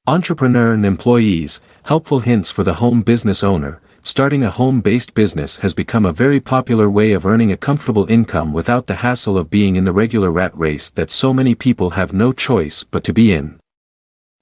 Entrepreneur and employees, helpful hints for the home business owner. Starting a home-based business has become a very popular way of earning a comfortable income without the hassle of being in the regular rat race that so many people have no choice but to be in.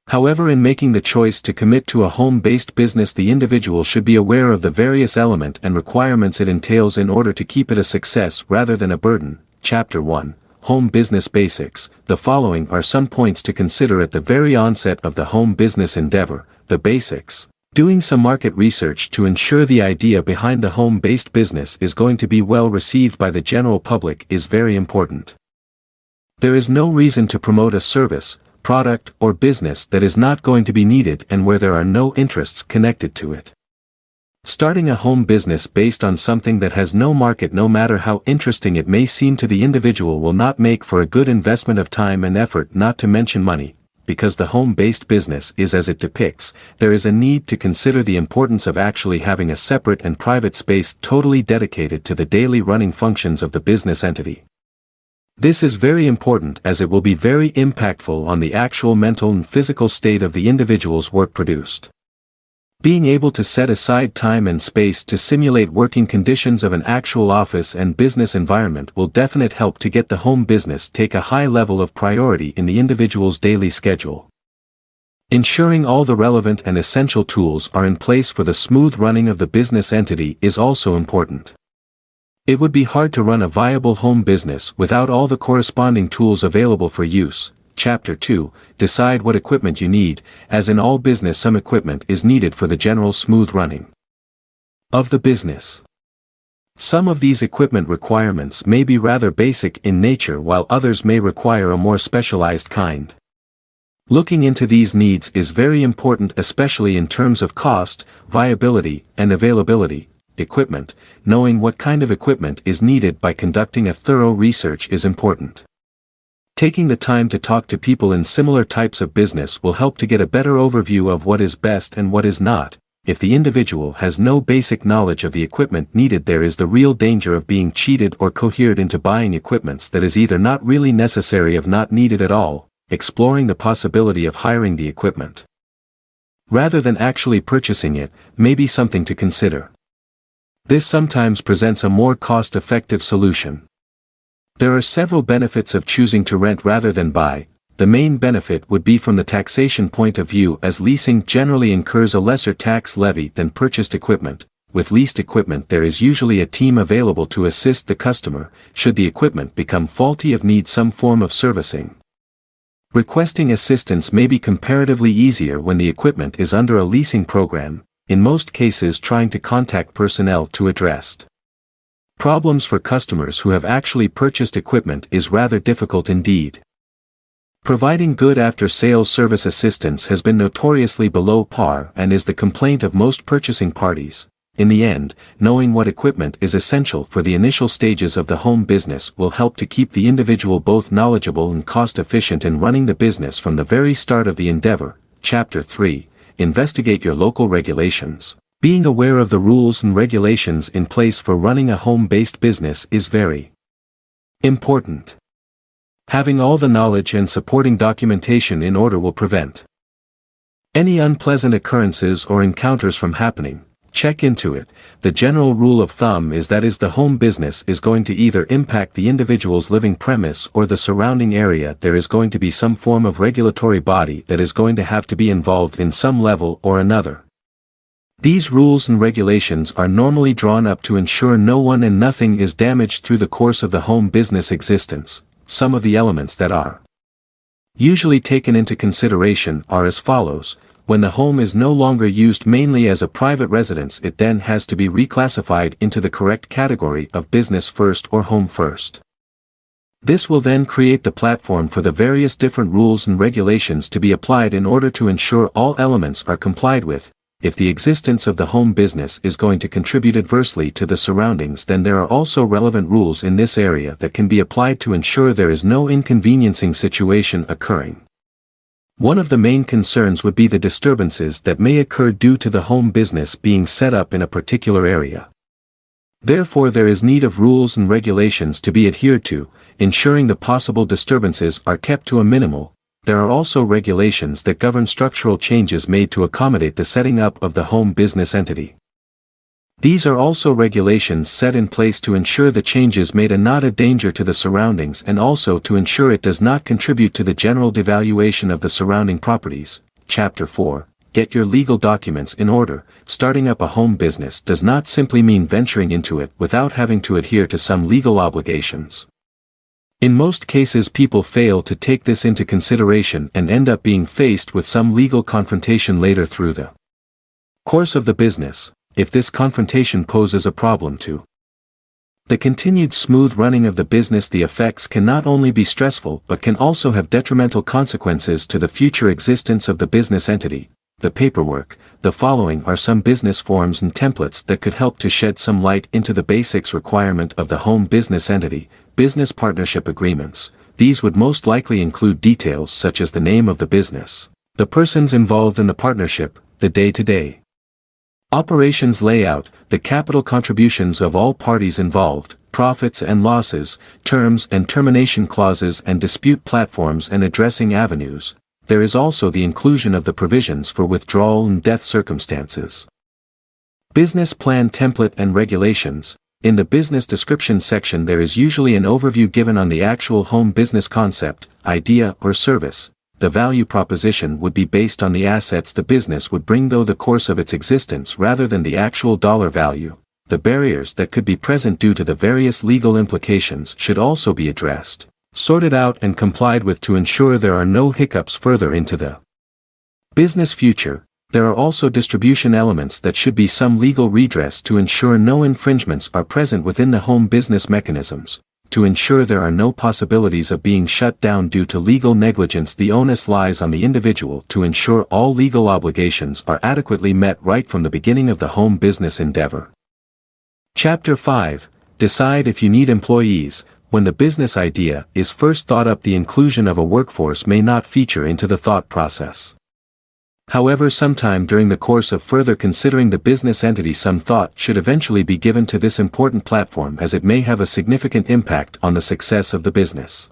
However, in making the choice to commit to a home-based business, the individual should be aware of the various elements and requirements it entails in order to keep it a success rather than a burden. Chapter 1, Home Business Basics. The following are some points to consider at the very onset of the home business endeavor. The basics. Doing some market research to ensure the idea behind the home-based business is going to be well received by the general public is very important. There is no reason to promote a service, product, or business that is not going to be needed and where there are no interests connected to it. Starting a home business based on something that has no market, no matter how interesting it may seem to the individual, will not make for a good investment of time and effort, not to mention money. Because the home-based business is as it depicts, there is a need to consider the importance of actually having a separate and private space totally dedicated to the daily running functions of the business entity. This is very important as it will be very impactful on the actual mental and physical state of the individual's work produced. Being able to set aside time and space to simulate working conditions of an actual office and business environment will definitely help to get the home business take a high level of priority in the individual's daily schedule. Ensuring all the relevant and essential tools are in place for the smooth running of the business entity is also important. It would be hard to run a viable home business without all the corresponding tools available for use. Chapter 2, Decide what equipment you need. As in all business, some equipment is needed for the general smooth running of the business. Some of these equipment requirements may be rather basic in nature, while others may require a more specialized kind. Looking into these needs is very important, especially in terms of cost, viability, and availability. Equipment. Knowing what kind of equipment is needed by conducting a thorough research is important. Taking the time to talk to people in similar types of business will help to get a better overview of what is best and what is not. If the individual has no basic knowledge of the equipment needed, there is the real danger of being cheated or coerced into buying equipments that is either not really necessary or not needed at all. Exploring the possibility of hiring the equipment rather than actually purchasing it may be something to consider. This sometimes presents a more cost-effective solution. There are several benefits of choosing to rent rather than buy. The main benefit would be from the taxation point of view, as leasing generally incurs a lesser tax levy than purchased equipment. With leased equipment, there is usually a team available to assist the customer should the equipment become faulty or need some form of servicing. Requesting assistance may be comparatively easier when the equipment is under a leasing program, in most cases trying to contact personnel to address problems for customers who have actually purchased equipment is rather difficult indeed. Providing good after-sales service assistance has been notoriously below par and is the complaint of most purchasing parties. In the end, knowing what equipment is essential for the initial stages of the home business will help to keep the individual both knowledgeable and cost-efficient in running the business from the very start of the endeavor. Chapter 3, Investigate your local regulations. Being aware of the rules and regulations in place for running a home-based business is very important. Having all the knowledge and supporting documentation in order will prevent any unpleasant occurrences or encounters from happening. Check into it. The general rule of thumb is that the home business is going to either impact the individual's living premise or the surrounding area. There is going to be some form of regulatory body that is going to have to be involved in some level or another. These rules and regulations are normally drawn up to ensure no one and nothing is damaged through the course of the home business existence. Some of the elements that are usually taken into consideration are as follows. When the home is no longer used mainly as a private residence, it then has to be reclassified into the correct category of business first or home first. This will then create the platform for the various different rules and regulations to be applied in order to ensure all elements are complied with. If the existence of the home business is going to contribute adversely to the surroundings, then there are also relevant rules in this area that can be applied to ensure there is no inconveniencing situation occurring. One of the main concerns would be the disturbances that may occur due to the home business being set up in a particular area. Therefore, there is need of rules and regulations to be adhered to, ensuring the possible disturbances are kept to a minimal. there are also regulations that govern structural changes made to accommodate the setting up of the home business entity. These are also regulations set in place to ensure the changes made are not a danger to the surroundings and also to ensure it does not contribute to the general devaluation of the surrounding properties. Chapter 4. Get your legal documents in order. Starting up a home business does not simply mean venturing into it without having to adhere to some legal obligations. In most cases, people fail to take this into consideration and end up being faced with some legal confrontation later through the course of the business, if this confrontation poses a problem to the continued smooth running of the business. The effects can not only be stressful but can also have detrimental consequences to the future existence of the business entity. The paperwork. The following are some business forms and templates that could help to shed some light into the basics requirement of the home business entity. Business partnership agreements. These would most likely include details such as the name of the business, the persons involved in the partnership, the day-to-day operations layout, the capital contributions of all parties involved, profits and losses, terms and termination clauses and dispute platforms and addressing avenues. There is also the inclusion of the provisions for withdrawal and death circumstances. Business plan template and regulations. In the business description section there is usually an overview given on the actual home business concept, idea or service. The value proposition would be based on the assets the business would bring through the course of its existence rather than the actual dollar value. The barriers that could be present due to the various legal implications should also be addressed, sorted out and complied with to ensure there are no hiccups further into the business future. There are also distribution elements that should be some legal redress to ensure no infringements are present within the home business mechanisms. To ensure there are no possibilities of being shut down due to legal negligence, the onus lies on the individual to ensure all legal obligations are adequately met right from the beginning of the home business endeavor. Chapter 5. Decide if you need employees. When the business idea is first thought up, the inclusion of a workforce may not feature into the thought process. However, sometime during the course of further considering the business entity, some thought should eventually be given to this important platform, as it may have a significant impact on the success of the business.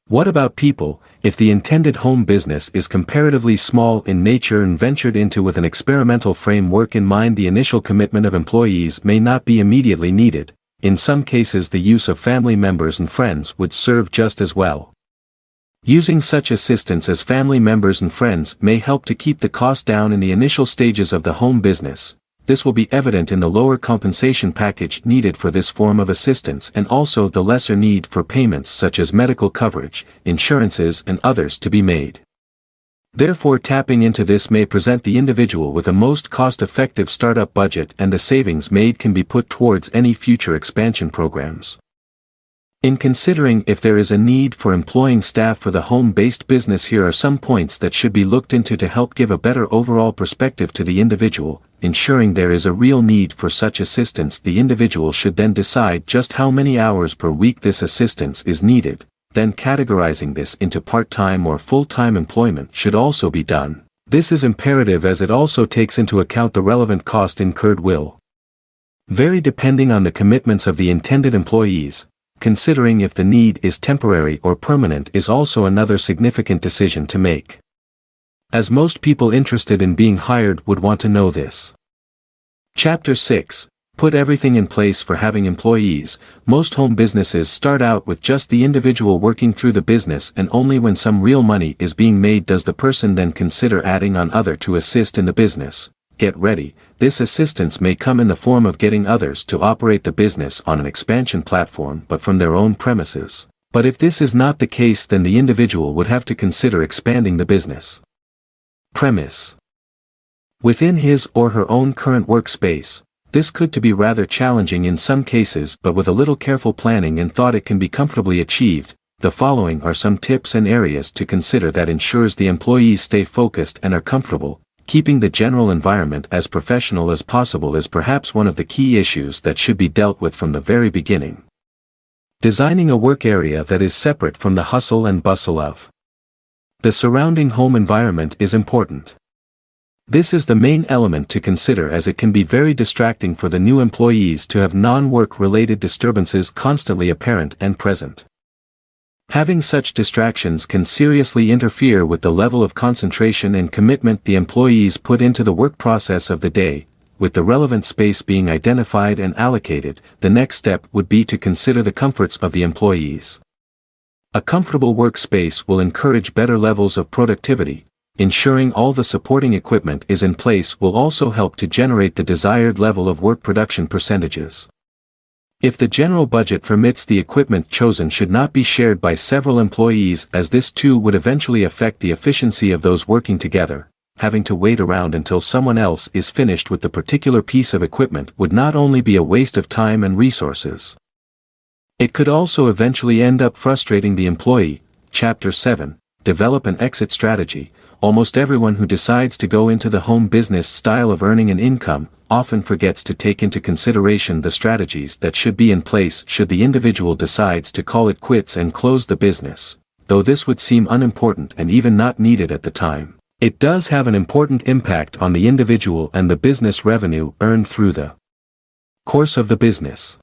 What about people? If the intended home business is comparatively small in nature and ventured into with an experimental framework in mind, the initial commitment of employees may not be immediately needed. In some cases, the use of family members and friends would serve just as well. Using such assistance as family members and friends may help to keep the cost down in the initial stages of the home business. This will be evident in the lower compensation package needed for this form of assistance and also the lesser need for payments such as medical coverage, insurances and others to be made. Therefore, tapping into this may present the individual with a most cost-effective startup budget, and the savings made can be put towards any future expansion programs. In considering if there is a need for employing staff for the home-based business, here are some points that should be looked into to help give a better overall perspective to the individual. Ensuring there is a real need for such assistance, the individual should then decide just how many hours per week this assistance is needed. Then categorizing this into part-time or full-time employment should also be done. This is imperative as it also takes into account the relevant cost incurred will vary depending on the commitments of the intended employees. Considering if the need is temporary or permanent is also another significant decision to make, as most people interested in being hired would want to know this. Chapter 6. Put everything in place for having employees. Most home businesses start out with just the individual working through the business, and only when some real money is being made does the person then consider adding on other to assist in the business. Get ready, this assistance may come in the form of getting others to operate the business on an expansion platform but from their own premises. But if this is not the case, then the individual would have to consider expanding the business premise within his or her own current workspace. This could to be rather challenging in some cases, but with a little careful planning and thought it can be comfortably achieved. The following are some tips and areas to consider that ensures the employees stay focused and are comfortable. Keeping the general environment as professional as possible is perhaps one of the key issues that should be dealt with from the very beginning. Designing a work area that is separate from the hustle and bustle of the surrounding home environment is important. This is the main element to consider, as it can be very distracting for the new employees to have non-work related disturbances constantly apparent and present. Having such distractions can seriously interfere with the level of concentration and commitment the employees put into the work process of the day. With the relevant space being identified and allocated, the next step would be to consider the comforts of the employees. A comfortable workspace will encourage better levels of productivity. Ensuring all the supporting equipment is in place will also help to generate the desired level of work production percentages. If the general budget permits, the equipment chosen should not be shared by several employees, as this too would eventually affect the efficiency of those working together. Having to wait around until someone else is finished with the particular piece of equipment would not only be a waste of time and resources. It could also eventually end up frustrating the employee. Chapter 7. Develop an exit strategy. Almost everyone who decides to go into the home business style of earning an income often forgets to take into consideration the strategies that should be in place should the individual decides to call it quits and close the business. Though this would seem unimportant and even not needed at the time, it does have an important impact on the individual and the business revenue earned through the course of the business.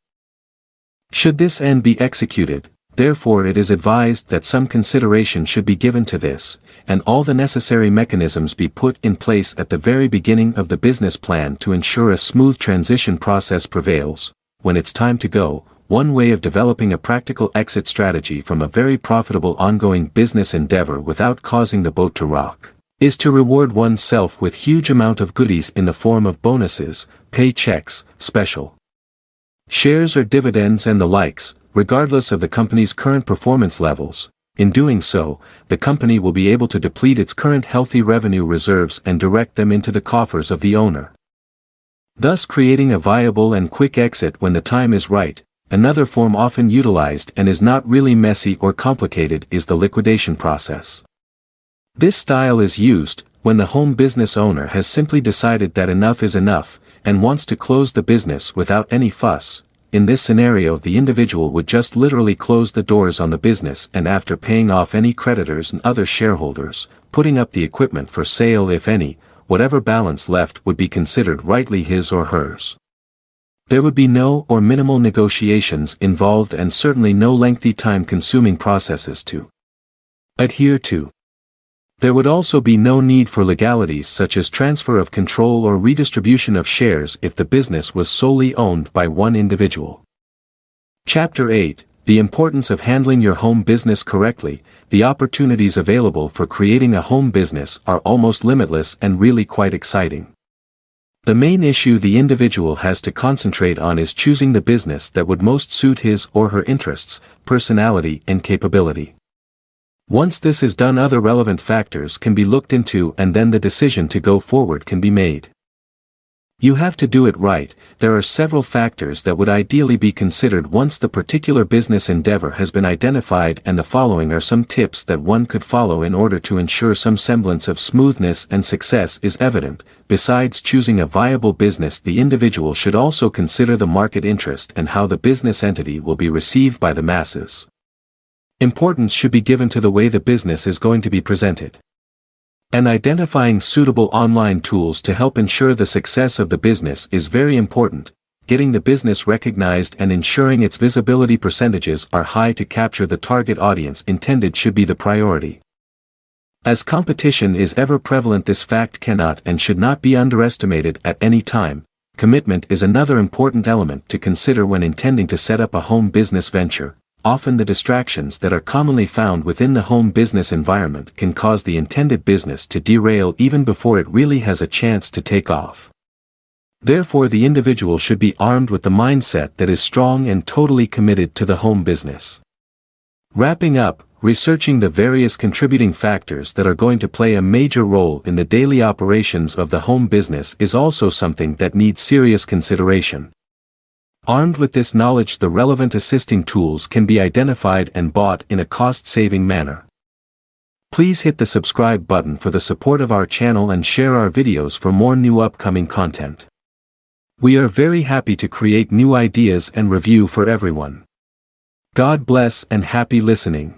Should this end be executed, therefore it is advised that some consideration should be given to this, and all the necessary mechanisms be put in place at the very beginning of the business plan to ensure a smooth transition process prevails. When it's time to go, one way of developing a practical exit strategy from a very profitable ongoing business endeavor without causing the boat to rock is to reward oneself with huge amount of goodies in the form of bonuses, paychecks, special shares or dividends and the likes, regardless of the company's current performance levels. In doing so, the company will be able to deplete its current healthy revenue reserves and direct them into the coffers of the owner, thus creating a viable and quick exit when the time is right. Another form often utilized and is not really messy or complicated is the liquidation process. This style is used when the home business owner has simply decided that enough is enough and wants to close the business without any fuss. In this scenario, the individual would just literally close the doors on the business, and after paying off any creditors and other shareholders, putting up the equipment for sale if any, whatever balance left would be considered rightly his or hers. There would be no or minimal negotiations involved and certainly no lengthy time-consuming processes to adhere to. There would also be no need for legalities such as transfer of control or redistribution of shares if the business was solely owned by one individual. Chapter 8. The importance of handling your home business correctly. The opportunities available for creating a home business are almost limitless and really quite exciting. The main issue the individual has to concentrate on is choosing the business that would most suit his or her interests, personality, and capability. Once this is done, other relevant factors can be looked into and then the decision to go forward can be made. You have to do it right. There are several factors that would ideally be considered once the particular business endeavor has been identified, and the following are some tips that one could follow in order to ensure some semblance of smoothness and success is evident. Besides choosing a viable business, the individual should also consider the market interest and how the business entity will be received by the masses. Importance should be given to the way the business is going to be presented, and identifying suitable online tools to help ensure the success of the business is very important. Getting the business recognized and ensuring its visibility percentages are high to capture the target audience intended should be the priority. As competition is ever prevalent, this fact cannot and should not be underestimated at any time. Commitment is another important element to consider when intending to set up a home business venture. Often the distractions that are commonly found within the home business environment can cause the intended business to derail even before it really has a chance to take off. Therefore, the individual should be armed with the mindset that is strong and totally committed to the home business. Wrapping up, researching the various contributing factors that are going to play a major role in the daily operations of the home business is also something that needs serious consideration. Armed with this knowledge, the relevant assisting tools can be identified and bought in a cost-saving manner. Please hit the subscribe button for the support of our channel and share our videos for more new upcoming content. We are very happy to create new ideas and review for everyone. God bless and happy listening.